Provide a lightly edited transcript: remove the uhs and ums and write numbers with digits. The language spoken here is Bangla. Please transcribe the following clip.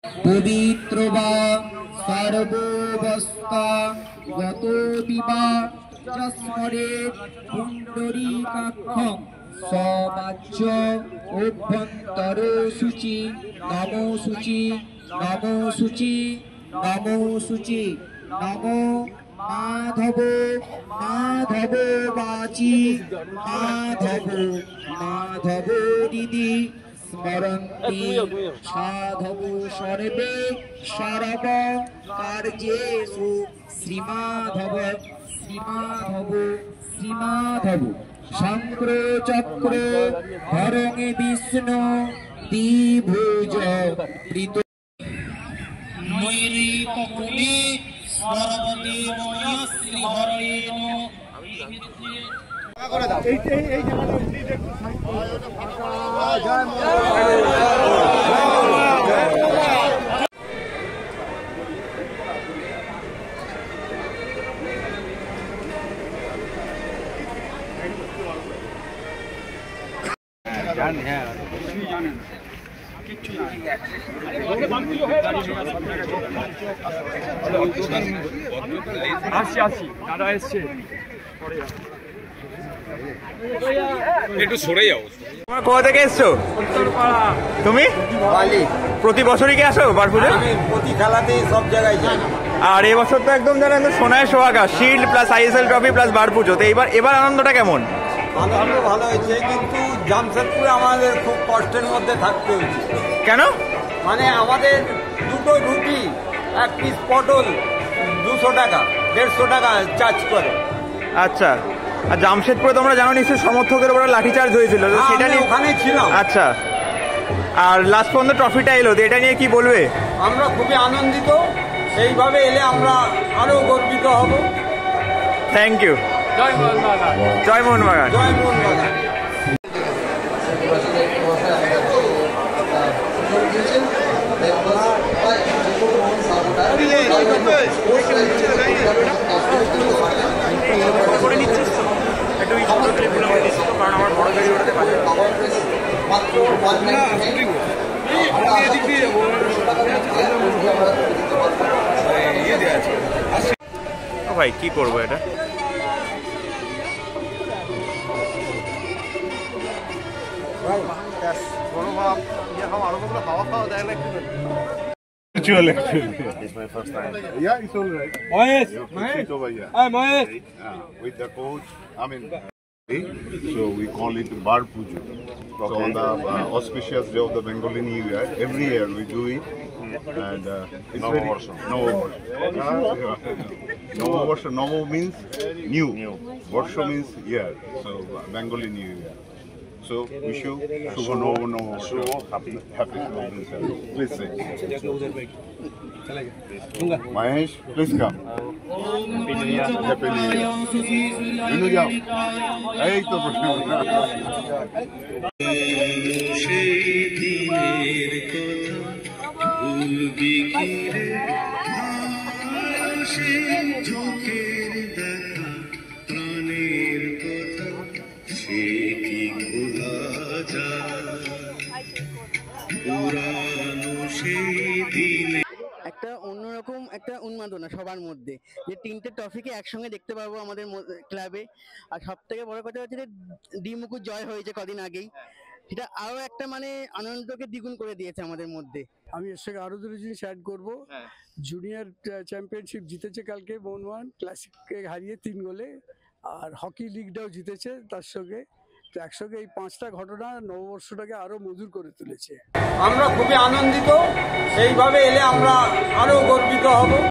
পবিত্র বা সর্ববস্থা গত বিবা যস্মরে পুণ্ডরীকাক্ষং সমাজ্য অভ্যন্তর সূচি নমো সূচি নমো সূচি নমো সূচি নমো মাধব মাধব বাচি মাধব মাধব দিদি স্মরন্তি সাধব সর্বে সর্ব কার্যেষু শ্রীমাধব শ্রীমাধব শ্রীমাধব শঙ্কর চক্র ধরঙে বিষ্ণু দ্বিভুজ প্রীত নৈরি ককুলি সর্বদেবয় শ্রীহরেণ দাদা এসছে একটু সরে যাও। তোমার কোথা থেকে এসছো? তুমি প্রতি বছরই কি আসো বারপুরে? প্রতি খেলাতেই সব জায়গায় যাই। আর এবছর তো একদম যারা সোনায় সোহাগা, shield plus ISL trophy plus বারপুজো, তো এবার আনন্দটা কেমন? আনন্দ ভালো হয়েছে, কিন্তু জামশেদপুরে আমাদের খুব কষ্টের মধ্যে থাকতে হয়েছে। কেন? মানে আমাদের দুটো রুটি, এক পিস পটল 200 টাকা 150 টাকা চার্জ করে। আচ্ছা, আর জামশেদপুরে তোমরা জানো নিশ্চয়ই সমর্থকের উপরে লাঠিচার্জ হয়েছিল, সেটা নিয়ে ওখানে ছিলাম। আচ্ছা, আর লাস্ট পর্যন্ত ট্রফিটা এলো, এটা নিয়ে কি বলবে? আমরা খুবই আনন্দিত, এইভাবে এলে আমরা আরো গর্বিত হব। Thank you. জয় মোহনবাগান। জয় মোহনবাগান। জয় মোহনবাগান। কারণ আমার বড় গাড়ি ওঠাতে পারে। ভাই কি করবো এটা? Actually, it's my first time. Yeah, it's all right. Sit over here. With the coach, I mean, so we call it Bar Pujo. So on the auspicious day of the Bengali New Year, every year we do it. And it's very Novo Novo means new. Varsho means year. So Bengali New Year. So wish you Shubha Novo Novo happy Novo Year. Please say. Mahesh, please come. Happy New Year. Vinu jao. Ei to প্রশ্ন। ভুলবি কি রে সেই চোখের দেখা প্রাণের কথা সে কি ভোলা যায় পুরানো সেই দিনে। একটা অন্যরকম একটা উন্মাদনা সবার মধ্যে, যে 3টে ট্রফিকে একসঙ্গে দেখতে পাবো আমাদের ক্লাবে। আর সব থেকে বড় কথা হচ্ছে যে দ্বিমুকুট জয় হয়েছে কদিন আগেই, সেটা আরো একটা মানে আনন্দকে দ্বিগুণ করে দিয়েছে আমাদের মধ্যে। আমি এর সঙ্গে আরো দুটো জিনিস অ্যাড করবো। জুনিয়র চ্যাম্পিয়নশিপ জিতেছে কালকে মোহনবাগান, ক্লাসিককে হারিয়ে 3 গোলে, আর হকি লিগটাও জিতেছে তার সঙ্গে। তো একসঙ্গে এই 5টা ঘটনা নববর্ষটাকে আরো মধুর করে তুলেছে। আমরা খুবই আনন্দিত, এইভাবে এলে আমরা আরো গর্বিত হব।